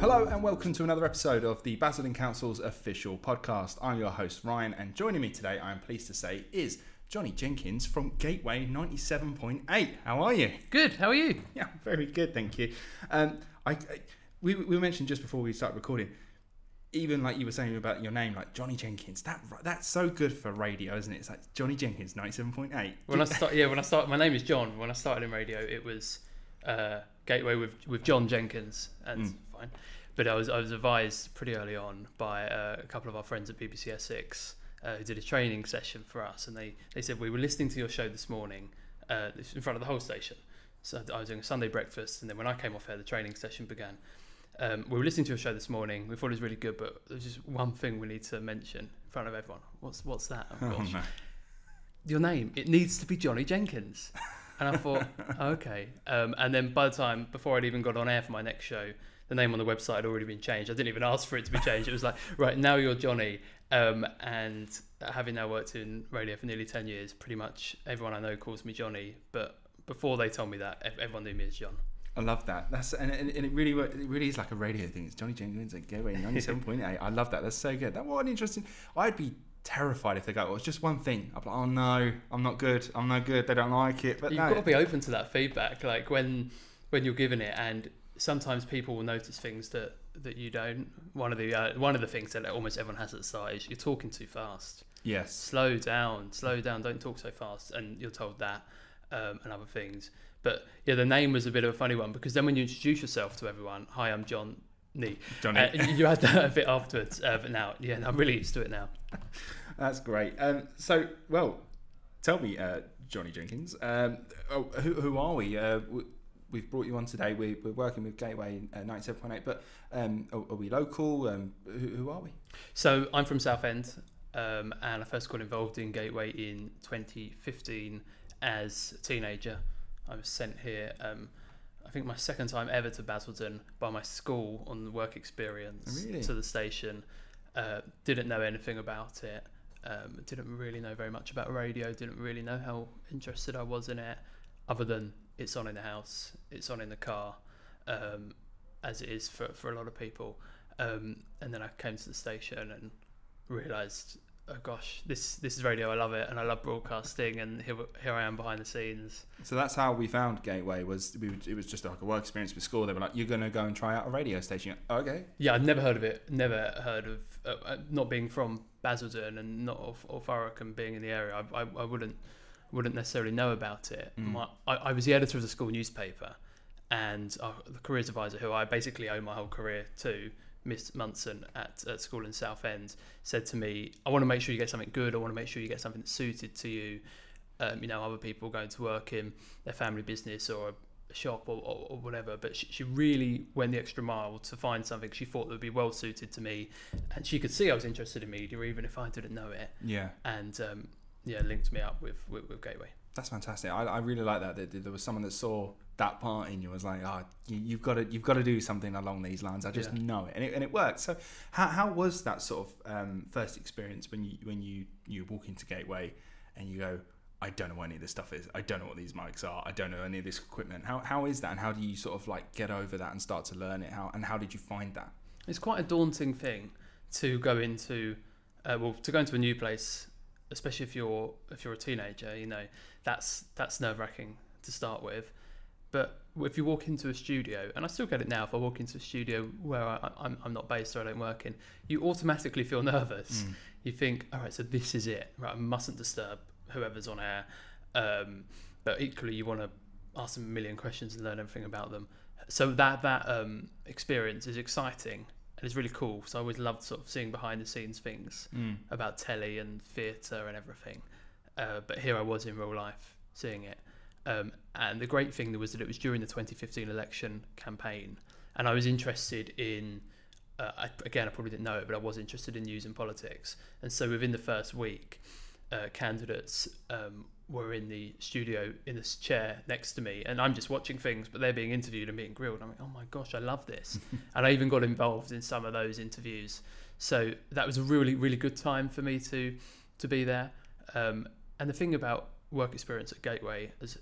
Hello and welcome to another episode of the Basildon Council's official podcast. I'm your host Ryan, and joining me today, I'm pleased to say, is Johnny Jenkins from Gateway 97.8. How are you? Good, how are you? Yeah, very good, thank you. We mentioned just before we started recording, even like you were saying about your name, like Johnny Jenkins, that's so good for radio, isn't it? It's like Johnny Jenkins 97.8. When I started, my name is John. When I started in radio, it was Gateway with John Jenkins, and fine. But I was advised pretty early on by a couple of our friends at BBC Essex who did a training session for us, and they said, we were listening to your show this morning in front of the whole station. So I was doing a Sunday breakfast, and then when I came off air, the training session began. We were listening to your show this morning. We thought it was really good, but there's just one thing we need to mention in front of everyone. What's that? Oh, gosh. No. Your name. It needs to be Johnny Jenkins. And I thought, okay. And then by the time, before I'd even got on air for my next show, the name on the website had already been changed. I didn't even ask for it to be changed. It was like, right, now you're Johnny. And having now worked in radio for nearly 10 years, pretty much everyone I know calls me Johnny. But before they told me that, everyone knew me as John. I love that. And it really is like a radio thing. It's Johnny Jenkins at Gateway 97.8. I love that. That's so good. What an interesting. I'd be terrified if they go, well, it's just one thing. I'd be like, oh no, I'm not good. They don't like it. But you've got to be open to that feedback. Like when you're given it, and sometimes people will notice things that you don't. One of the things that almost everyone has at the start is you're talking too fast. Yes. Slow down. Don't talk so fast. And you're told that and other things. But yeah, the name was a bit of a funny one, because then when you introduce yourself to everyone, hi, I'm Johnny. You had that a bit afterwards, but now, I'm really used to it now. That's great. So, tell me, Johnny Jenkins, who are we? We've brought you on today. We're working with Gateway 97.8, but are we local? Who are we? So I'm from Southend, and I first got involved in Gateway in 2015 as a teenager. I was sent here, I think my second time ever to Basildon by my school on the work experience. Really? To the station. Didn't know anything about it. Didn't really know very much about radio. Didn't really know how interested I was in it, other than it's on in the house, it's on in the car, as it is for a lot of people. And then I came to the station and realised, oh gosh, this is radio. I love it, and I love broadcasting, and here I am behind the scenes. So that's how we found Gateway. It was just like a work experience with school. They were like, "You're going to go and try out a radio station." Oh, okay. Yeah, I'd never heard of it. Never heard of not being from Basildon and not of Thurrock and being in the area. I wouldn't necessarily know about it. I was the editor of the school newspaper, and the careers advisor, who I basically owe my whole career to, Miss Munson at school in Southend, said to me, I want to make sure you get something good. I want to make sure you get something that's suited to you. Other people going to work in their family business or a shop or whatever. But she really went the extra mile to find something she thought that would be well suited to me. And she could see I was interested in media, even if I didn't know it. Yeah. And linked me up with Gateway. That's fantastic. I really like that there was someone that saw that part in you, was like, you've got to do something along these lines. I just know it, and it worked. So how was that sort of first experience when you walk into Gateway and you go, I don't know what any of this stuff is. I don't know what these mics are. I don't know any of this equipment. How is that, and how do you sort of like get over that and start to learn it? How did you find that? It's quite a daunting thing to go into a new place, especially if you're a teenager. That's nerve-wracking to start with. But if you walk into a studio, and I still get it now if I walk into a studio where I'm not based or I don't work in, you automatically feel nervous. You think, all right, so this is it. Right, I mustn't disturb whoever's on air. But equally, you want to ask them a million questions and learn everything about them. So that experience is exciting and it's really cool. So I always loved sort of seeing behind the scenes things about telly and theatre and everything. But here I was in real life seeing it. And the great thing was that it was during the 2015 election campaign, and I was interested in, I probably didn't know it, but I was interested in news and politics. And so within the first week, candidates were in the studio in this chair next to me, and I'm just watching things, but they're being interviewed and being grilled. I'm like, oh my gosh, I love this. And I even got involved in some of those interviews. So that was a really, really good time for me to be there. And the thing about work experience at Gateway, as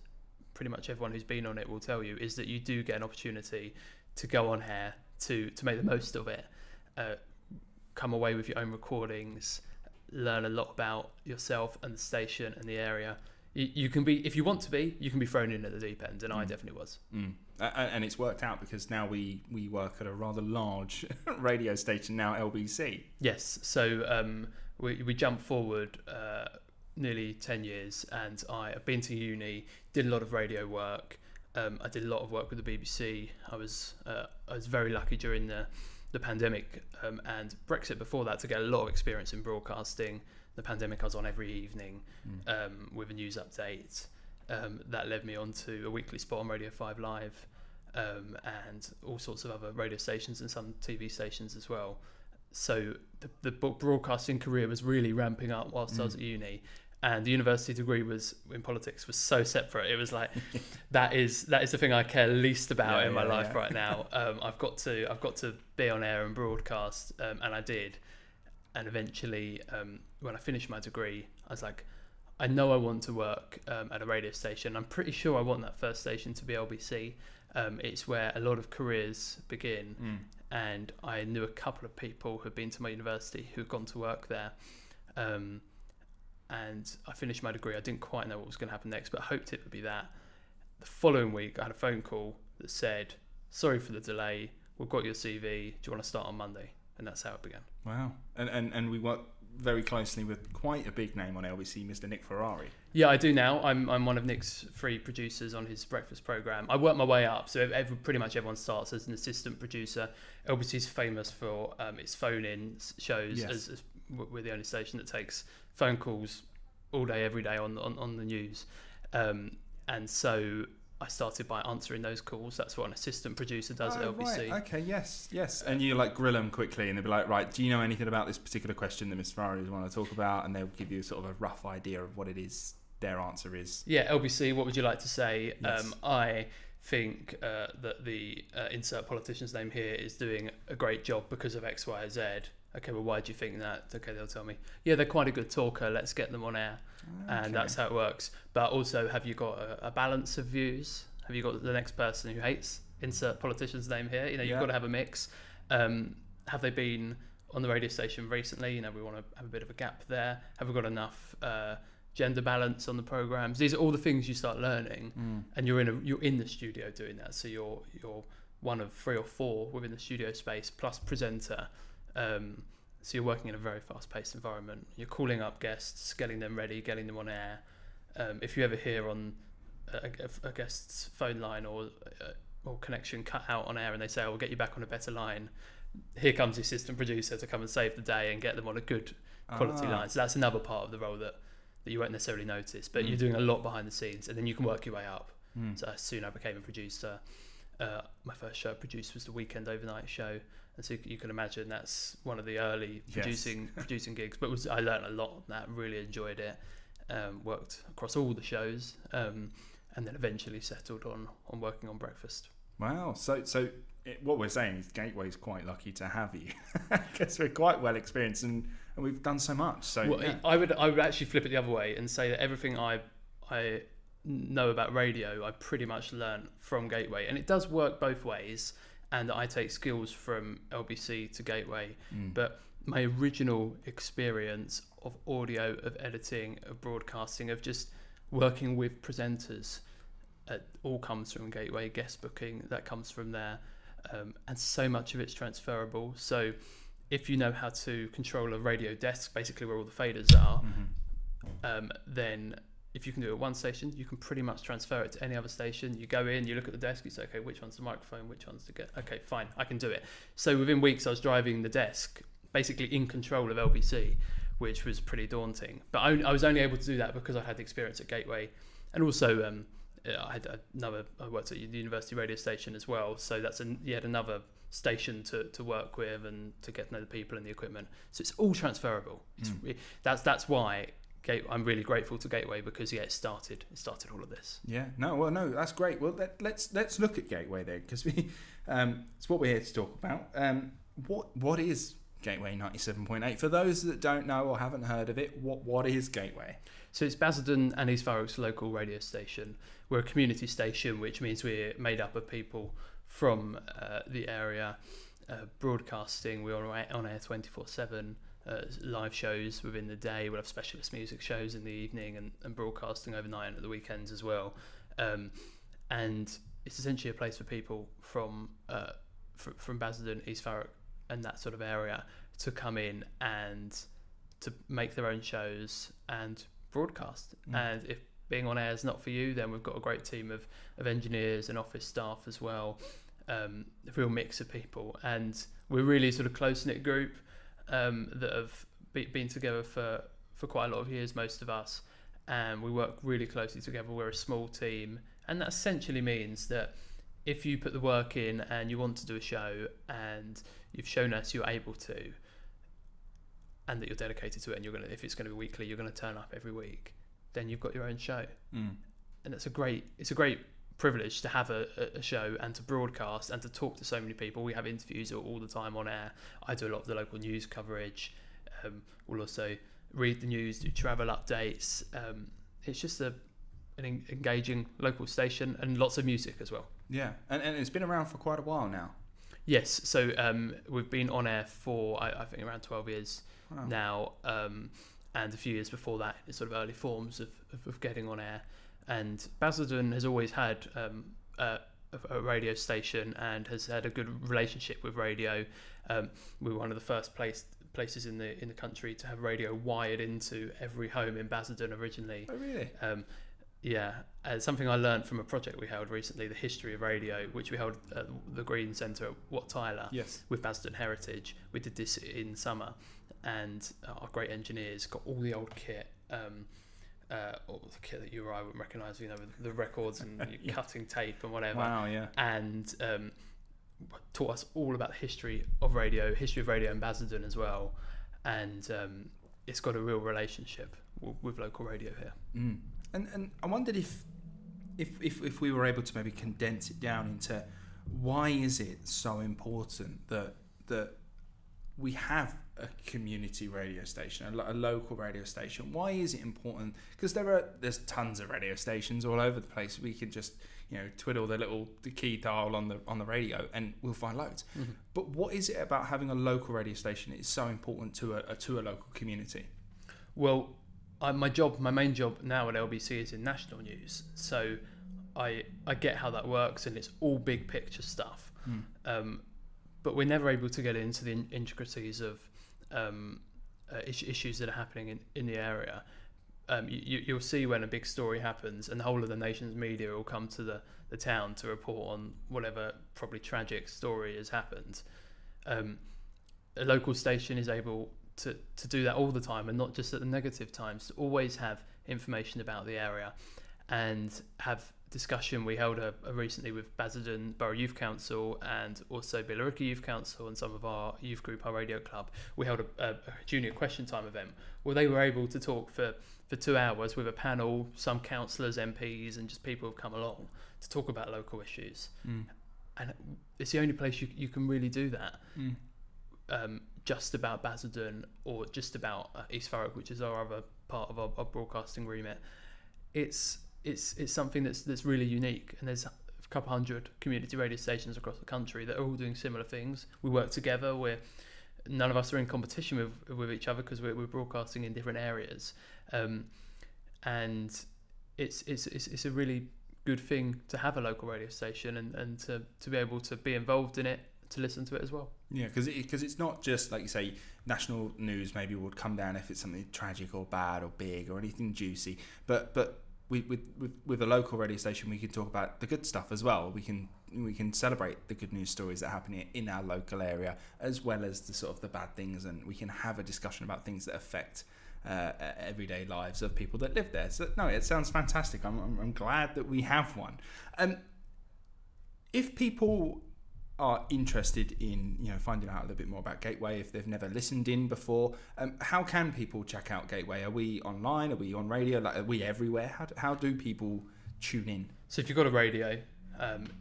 pretty much everyone who's been on it will tell you, is that you do get an opportunity to go on air, to make the most of it. Come away with your own recordings, learn a lot about yourself and the station and the area. You can be, if you want to be, you can be thrown in at the deep end, and I definitely was. And it's worked out because now we work at a rather large radio station now, LBC. Yes, so we jumped forward nearly 10 years, and I've been to uni, did a lot of radio work. I did a lot of work with the BBC. I was very lucky during the pandemic and Brexit before that to get a lot of experience in broadcasting. The pandemic, I was on every evening with a news update. That led me on to a weekly spot on Radio 5 Live and all sorts of other radio stations and some TV stations as well. So the broadcasting career was really ramping up whilst I was at uni. And the university degree in politics was so separate. It was like that is the thing I care least about in my life right now. I've got to be on air and broadcast, and I did. And eventually, when I finished my degree, I was like, I know I want to work at a radio station. I'm pretty sure I want that first station to be LBC. It's where a lot of careers begin. And I knew a couple of people who'd been to my university who'd gone to work there. And I finished my degree. I didn't quite know what was going to happen next, but I hoped it would be that. The following week, I had a phone call that said, sorry for the delay. We've got your CV. Do you want to start on Monday? And that's how it began. Wow. And we work very closely with quite a big name on LBC, Mr. Nick Ferrari. Yeah, I do now. I'm one of Nick's 3 producers on his breakfast programme. I work my way up, so pretty much everyone starts as an assistant producer. LBC's famous for its phone-in shows. Yes. As we're the only station that takes phone calls all day, every day on the news. And so I started by answering those calls. That's what an assistant producer does at LBC. Right. Okay, yes. And you like grill them quickly and they'll be like, right, do you know anything about this particular question that Mr. Ferrari want to talk about? And they'll give you sort of a rough idea of what it is their answer is. Yeah, LBC, what would you like to say? Yes. I think that the insert politician's name here is doing a great job because of X, Y, or Z. Okay, well, why do you think that? Okay, they'll tell me, yeah, they're quite a good talker. Let's get them on air. Okay. And that's how it works. But also, have you got a balance of views? Have you got the next person who hates insert politician's name here? You've got to have a mix. Have they been on the radio station recently? We want to have a bit of a gap there. Have we got enough gender balance on the programs? These are all the things you start learning, and you're in the studio doing that. So you're one of 3 or 4 within the studio space plus presenter. So you're working in a very fast-paced environment. You're calling up guests, getting them ready, getting them on air. If you ever hear on a guest's phone line or connection cut out on air and they say, "Oh, we'll get you back on a better line," here comes the assistant producer to come and save the day and get them on a good quality line. So that's another part of the role that you won't necessarily notice, but you're doing a lot behind the scenes, and then you can work your way up. So soon I became a producer. My first show I produced was the weekend overnight show. And so you can imagine that's one of the early producing gigs. But I learned a lot on that, really enjoyed it, worked across all the shows, and then eventually settled on working on breakfast. Wow. So what we're saying is Gateway's quite lucky to have you because we're quite well experienced and we've done so much. So well, yeah. I would actually flip it the other way and say that everything I know about radio, I pretty much learned from Gateway. And it does work both ways. And I take skills from LBC to Gateway, but my original experience of audio, of editing, of broadcasting, of just working with presenters, all comes from Gateway. Guest booking, that comes from there, and so much of it's transferable. So if you know how to control a radio desk, basically where all the faders are, then if you can do it at one station, you can pretty much transfer it to any other station. You go in, you look at the desk, you say, okay, which one's the microphone, which one's the get? Okay, fine, I can do it. So within weeks, I was driving the desk, basically in control of LBC, which was pretty daunting. But I was only able to do that because I had experience at Gateway. And also, I worked at the university radio station as well. So that's yet another station to work with and to get to know the people and the equipment. So it's all transferable. That's why I'm really grateful to Gateway because it started all of this. Yeah, no, that's great. Well, let's look at Gateway then, because it's what we're here to talk about. What is Gateway 97.8? For those that don't know or haven't heard of it, what is Gateway? So it's Basildon and East Thurrock's local radio station. We're a community station, which means we're made up of people from the area. broadcasting, we're on air 24/7. Live shows within the day. We'll have specialist music shows in the evening and broadcasting overnight and at the weekends as well. And it's essentially a place for people from Basildon, East Thurrock and that sort of area to come in and to make their own shows and broadcast. And if being on air is not for you, then we've got a great team of engineers and office staff as well, a real mix of people. And we're really sort of close-knit group that have been together for quite a lot of years, most of us, and we work really closely together. We're a small team, and that essentially means that if you put the work in and you want to do a show and you've shown us you're able to, and that you're dedicated to it, and if it's going to be weekly, you're going to turn up every week, then you've got your own show. And it's a great privilege to have a show and to broadcast and to talk to so many people. We have interviews all the time on air. I do a lot of the local news coverage. We'll also read the news, do travel updates. It's just an engaging local station, and lots of music as well. Yeah, and it's been around for quite a while now. Yes, so we've been on air for I think around 12 years now, and a few years before that in sort of early forms of getting on air. And Basildon has always had a radio station and has had a good relationship with radio. We were one of the first places in the country to have radio wired into every home in Basildon originally. Oh, really? Yeah, something I learned from a project we held recently, the history of radio, which we held at the Green Centre at Wat Tyler with Basildon Heritage. We did this in summer, and our great engineers got all the old kit. All the kit that you or I wouldn't recognise, the records and cutting tape and whatever. Wow, yeah. And taught us all about the history of radio in Basildon as well. And it's got a real relationship with local radio here. And I wondered if we were able to maybe condense it down into why is it so important that we have a community radio station, a local radio station. Why is it important? Because there's tons of radio stations all over the place. We can just twiddle the key dial on the radio and we'll find loads. But what is it about having a local radio station that is so important to a local community? Well, my main job now at LBC is in national news, so I get how that works, and it's all big picture stuff. But we're never able to get into the intricacies of issues that are happening in the area. You'll see when a big story happens and the whole of the nation's media will come to the town to report on whatever probably tragic story has happened. A local station is able to do that all the time, and not just at the negative times, to always have information about the area and have discussion. We held a recently with Basildon Borough Youth Council and also Billericay Youth Council and some of our youth group, our radio club. We held a junior question time event where they were able to talk for 2 hours with a panel, some councillors, MPs, and just people who've come along to talk about local issues. And it's the only place you can really do that. Just about Basildon or just about East Thurrock, which is our other part of our broadcasting remit. It's something that's really unique, and there's a couple hundred community radio stations across the country that are all doing similar things. We work together. None of us are in competition with each other because we're broadcasting in different areas, and it's a really good thing to have a local radio station and to be able to be involved in it, to listen to it as well. Yeah, because it's not just, like you say, national news maybe would come down if it's something tragic or bad or big or anything juicy, but with a local radio station, we can talk about the good stuff as well. We can celebrate the good news stories that happen in our local area, as well as the sort of the bad things, and we can have a discussion about things that affect everyday lives of people that live there. So no, it sounds fantastic. I'm glad that we have one. If people are interested in finding out a little bit more about Gateway, if they've never listened in before, how can people check out Gateway? Are we online? Are we on radio? Are we everywhere? How do people tune in? So if you've got a radio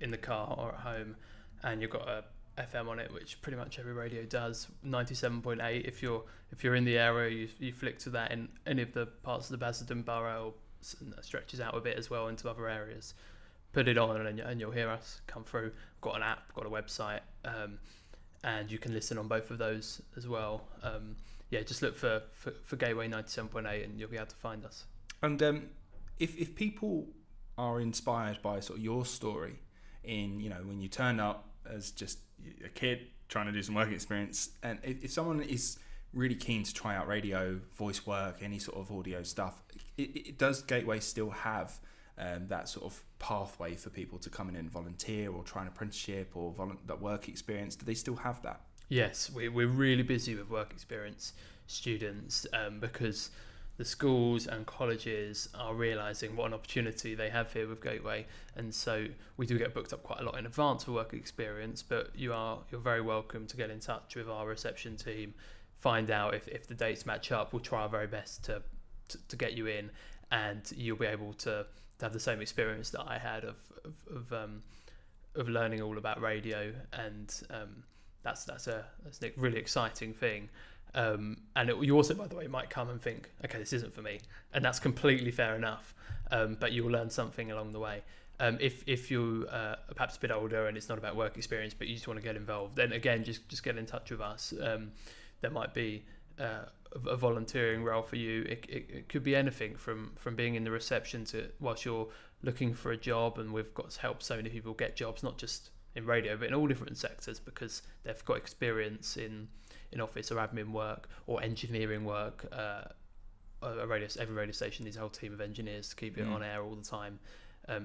in the car or at home, and you've got a FM on it, which pretty much every radio does, 97.8. If you're in the area, you flick to that in any of the parts of the Basildon Borough, or stretches out a bit as well into other areas. Put it on and you'll hear us come through. We've got an app, got a website, and you can listen on both of those as well. Just look for Gateway 97.8 and you'll be able to find us. And if people are inspired by sort of your story in, when you turned up as just a kid trying to do some work experience, and if someone is really keen to try out radio, voice work, any sort of audio stuff, does Gateway still have that sort of pathway for people to come in and volunteer or try an apprenticeship or that work experience? Do they still have that? Yes, we're really busy with work experience students because the schools and colleges are realising what an opportunity they have here with Gateway, and so we do get booked up quite a lot in advance for work experience, but you're very welcome to get in touch with our reception team, find out if the dates match up. We'll try our very best to get you in, and you'll be able to have the same experience that I had of learning all about radio, and that's a really exciting thing. You also, by the way, might come and think, okay, this isn't for me, and that's completely fair enough. But you'll learn something along the way. If you are perhaps a bit older and it's not about work experience, but you just want to get involved, then again, just get in touch with us. There might be a volunteering role for you. It could be anything from being in the reception to whilst you're looking for a job, and we've got to help so many people get jobs, not just in radio, but in all different sectors, because they've got experience in office or admin work or engineering work. Every radio station needs a whole team of engineers to keep it on air all the time.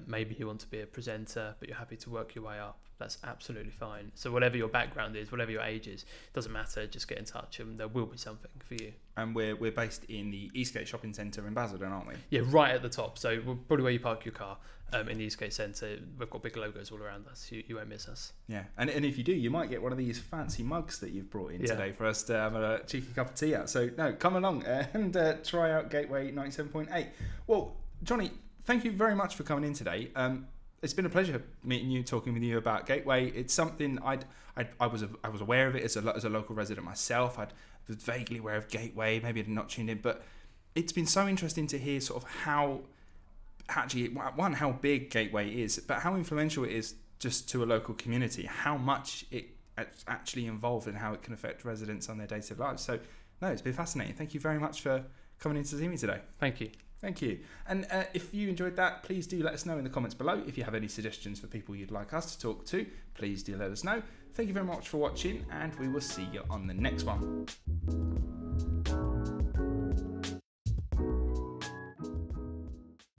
Maybe you want to be a presenter, but you're happy to work your way up. That's absolutely fine. So whatever your background is, whatever your age is, doesn't matter. Just get in touch, and there will be something for you. And we're based in the Eastgate Shopping Centre in Basildon, aren't we? Yeah, right at the top. So probably where you park your car in the Eastgate Centre. We've got big logos all around us. You won't miss us. Yeah, and if you do, you might get one of these fancy mugs that you've brought in today for us to have a cheeky cup of tea at. So no, come along and try out Gateway 97.8. Well, Johnny, thank you very much for coming in today. It's been a pleasure meeting you, talking with you about Gateway. It's something I was aware of it as a local resident myself. I was vaguely aware of Gateway, maybe I'd not tuned in, but it's been so interesting to hear sort of how big Gateway is, but how influential it is just to a local community, how much it's actually involved and how it can affect residents on their day-to-day lives. So, no, it's been fascinating. Thank you very much for coming in to see me today. Thank you. Thank you. And if you enjoyed that, please do let us know in the comments below. If you have any suggestions for people you'd like us to talk to, please do let us know. Thank you very much for watching, and we will see you on the next one.